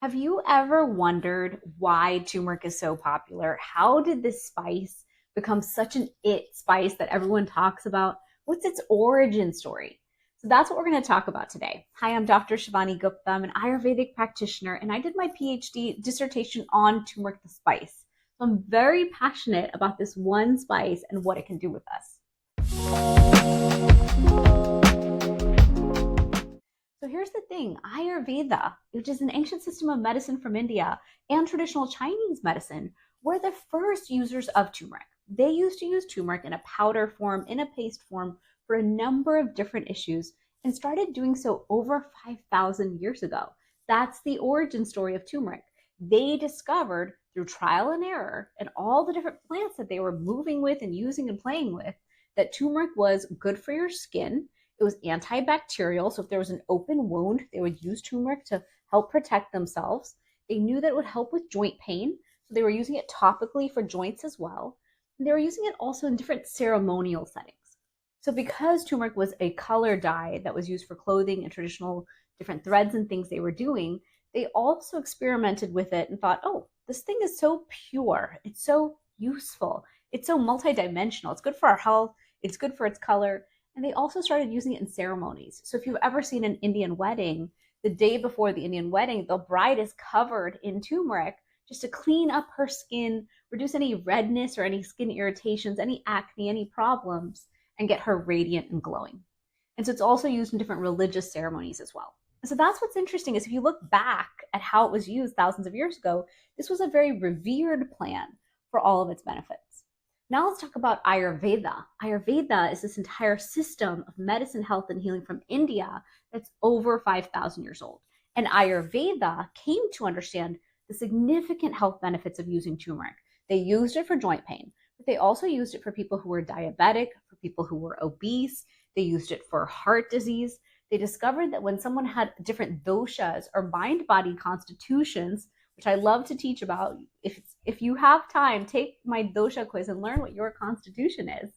Have you ever wondered why turmeric is so popular? How did this spice become such an it spice that everyone talks about? What's its origin story? So that's what we're going to talk about today. Hi, I'm Dr. Shivani Gupta. I'm an Ayurvedic practitioner, and I did my PhD dissertation on turmeric the spice. So I'm very passionate about this one spice and what it can do with us. So here's the thing, Ayurveda, which is an ancient system of medicine from India, and traditional Chinese medicine, were the first users of turmeric. They used to use turmeric in a powder form, in a paste form, for a number of different issues, and started doing so over 5,000 years ago. That's the origin story of turmeric. They discovered through trial and error and all the different plants that they were moving with and using and playing with that turmeric was good for your skin. It was antibacterial, so if there was an open wound, they would use turmeric to help protect themselves. They knew that it would help with joint pain, so they were using it topically for joints as well. And they were using it also in different ceremonial settings. So because turmeric was a color dye that was used for clothing and traditional different threads and things they were doing, they also experimented with it and thought, oh, this thing is so pure, it's so useful, it's so multidimensional, it's good for our health, it's good for its color. And they also started using it in ceremonies. So if you've ever seen an Indian wedding, the day before the Indian wedding, the bride is covered in turmeric just to clean up her skin, reduce any redness or any skin irritations, any acne, any problems, and get her radiant and glowing. And so it's also used in different religious ceremonies as well. And so that's what's interesting is if you look back at how it was used thousands of years ago, this was a very revered plant for all of its benefits. Now let's talk about Ayurveda. Ayurveda is this entire system of medicine, health, and healing from India that's over 5,000 years old. And Ayurveda came to understand the significant health benefits of using turmeric. They used it for joint pain, but they also used it for people who were diabetic, for people who were obese. They used it for heart disease. They discovered that when someone had different doshas or mind-body constitutions, which I love to teach about. If you have time, take my dosha quiz and learn what your constitution is.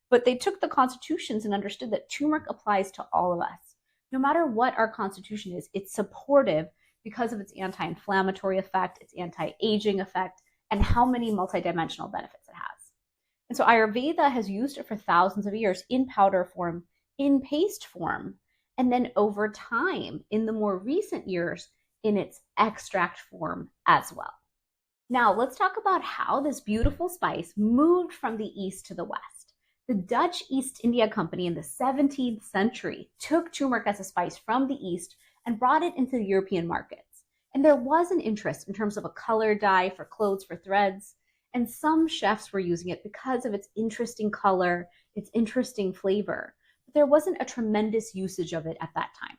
But they took the constitutions and understood that turmeric applies to all of us. No matter what our constitution is, it's supportive because of its anti-inflammatory effect, its anti-aging effect, and how many multidimensional benefits it has. And so Ayurveda has used it for thousands of years in powder form, in paste form, and then over time, in the more recent years, in its extract form as well. Now let's talk about how this beautiful spice moved from the East to the West. The Dutch East India Company in the 17th century took turmeric as a spice from the East and brought it into the European markets. And there was an interest in terms of a color dye for clothes, for threads, and some chefs were using it because of its interesting color, its interesting flavor. But there wasn't a tremendous usage of it at that time.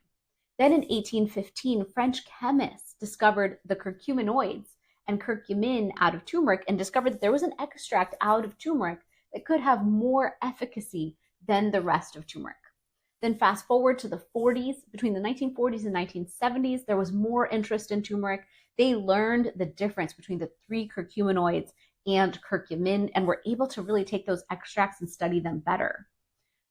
Then in 1815, French chemists discovered the curcuminoids and curcumin out of turmeric and discovered that there was an extract out of turmeric that could have more efficacy than the rest of turmeric. Then fast forward to the 40s, between the 1940s and 1970s, there was more interest in turmeric. They learned the difference between the three curcuminoids and curcumin and were able to really take those extracts and study them better.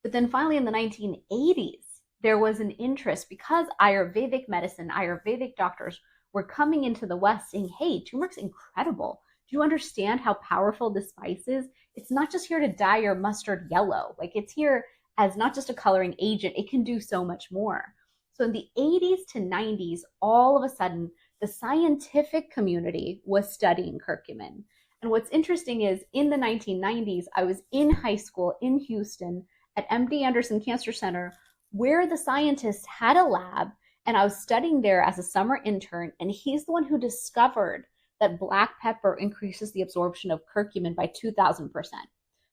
But then finally in the 1980s, there was an interest because Ayurvedic medicine, Ayurvedic doctors were coming into the West saying, hey, turmeric's incredible. Do you understand how powerful this spice is? It's not just here to dye your mustard yellow. Like it's here as not just a coloring agent. It can do so much more. So in the 80s to 90s, all of a sudden, the scientific community was studying curcumin. And what's interesting is in the 1990s, I was in high school in Houston at MD Anderson Cancer Center where the scientists had a lab, and I was studying there as a summer intern, and he's the one who discovered that black pepper increases the absorption of curcumin by 2,000%.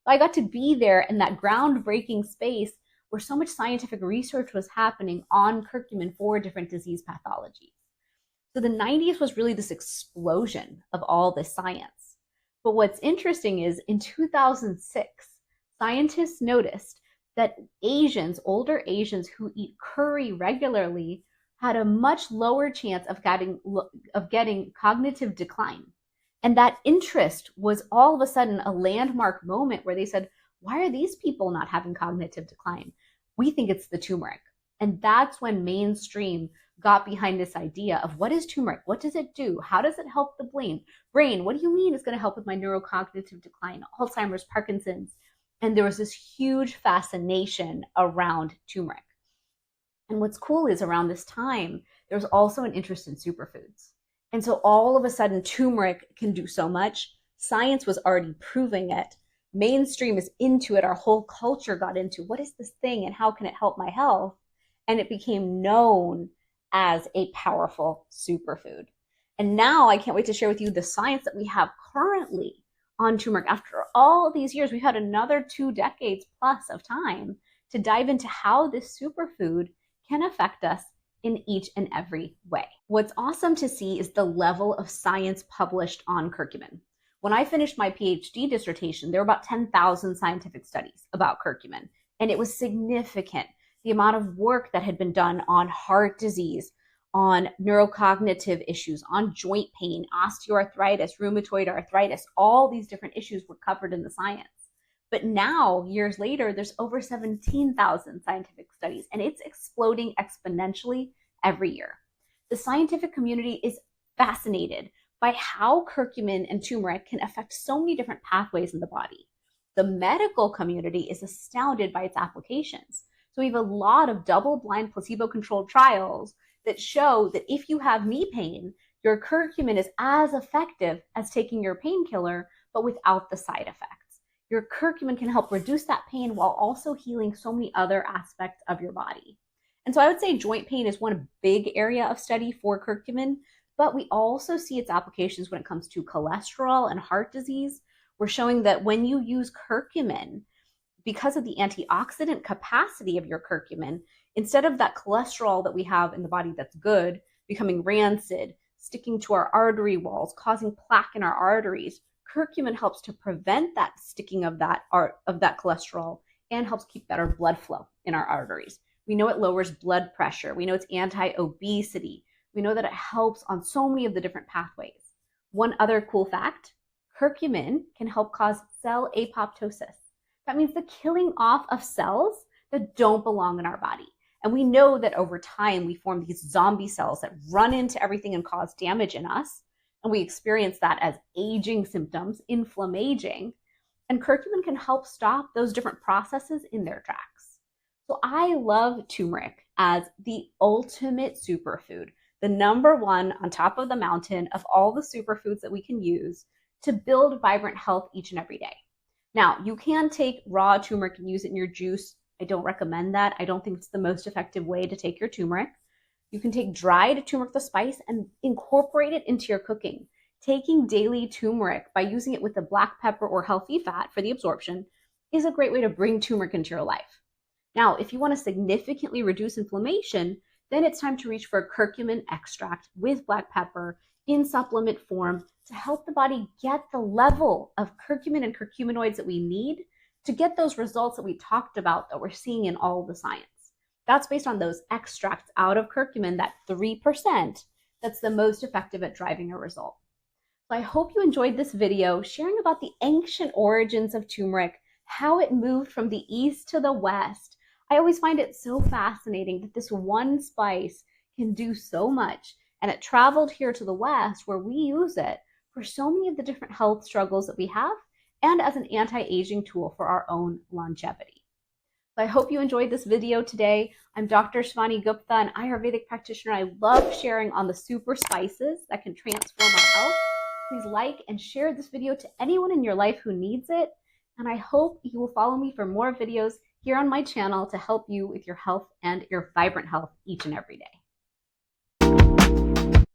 I got to be there in that groundbreaking space where so much scientific research was happening on curcumin for different disease pathologies. So the 90s was really this explosion of all this science. But what's interesting is in 2006, scientists noticed that Asians, older Asians who eat curry regularly, had a much lower chance of getting cognitive decline. And that interest was all of a sudden a landmark moment where they said, why are these people not having cognitive decline? We think it's the turmeric. And that's when mainstream got behind this idea of what is turmeric? What does it do? How does it help the brain? What do you mean it's going to help with my neurocognitive decline, Alzheimer's, Parkinson's? And there was this huge fascination around turmeric. And what's cool is around this time, there was also an interest in superfoods. And so all of a sudden, turmeric can do so much. Science was already proving it. Mainstream is into it. Our whole culture got into what is this thing and how can it help my health? And it became known as a powerful superfood. And now I can't wait to share with you the science that we have currently on turmeric. After all these years, we've had another 2 decades plus of time to dive into how this superfood can affect us in each and every way. What's awesome to see is the level of science published on curcumin. When I finished my PhD dissertation, there were about 10,000 scientific studies about curcumin, and it was significant. The amount of work that had been done on heart disease, on neurocognitive issues, on joint pain, osteoarthritis, rheumatoid arthritis, all these different issues were covered in the science. But now, years later, there's over 17,000 scientific studies, and it's exploding exponentially every year. The scientific community is fascinated by how curcumin and turmeric can affect so many different pathways in the body. The medical community is astounded by its applications. So we have a lot of double-blind, placebo-controlled trials that show that if you have knee pain, your curcumin is as effective as taking your painkiller, but without the side effects. Your curcumin can help reduce that pain while also healing so many other aspects of your body. And so I would say joint pain is one big area of study for curcumin, but we also see its applications when it comes to cholesterol and heart disease. We're showing that when you use curcumin, because of the antioxidant capacity of your curcumin, instead of that cholesterol that we have in the body that's good, becoming rancid, sticking to our artery walls, causing plaque in our arteries, curcumin helps to prevent that sticking of that cholesterol and helps keep better blood flow in our arteries. We know it lowers blood pressure. We know it's anti-obesity. We know that it helps on so many of the different pathways. One other cool fact, curcumin can help cause cell apoptosis. That means the killing off of cells that don't belong in our body. And we know that over time, we form these zombie cells that run into everything and cause damage in us. And we experience that as aging symptoms, inflammaging. And curcumin can help stop those different processes in their tracks. So I love turmeric as the ultimate superfood, the number one on top of the mountain of all the superfoods that we can use to build vibrant health each and every day. Now, you can take raw turmeric and use it in your juice. I don't recommend that. I don't think it's the most effective way to take your turmeric. You can take dried turmeric, the spice, and incorporate it into your cooking. Taking daily turmeric by using it with the black pepper or healthy fat for the absorption is a great way to bring turmeric into your life. Now, if you want to significantly reduce inflammation, then it's time to reach for a curcumin extract with black pepper in supplement form to help the body get the level of curcumin and curcuminoids that we need to get those results that we talked about that we're seeing in all the science. That's based on those extracts out of curcumin, that 3%, that's the most effective at driving a result. So I hope you enjoyed this video sharing about the ancient origins of turmeric, how it moved from the east to the west. I always find it so fascinating that this one spice can do so much, and it traveled here to the west where we use it for so many of the different health struggles that we have and as an anti-aging tool for our own longevity. So I hope you enjoyed this video today. I'm Dr. Shivani Gupta, an Ayurvedic practitioner. I love sharing on the super spices that can transform our health. Please like and share this video to anyone in your life who needs it. And I hope you will follow me for more videos here on my channel to help you with your health and your vibrant health each and every day.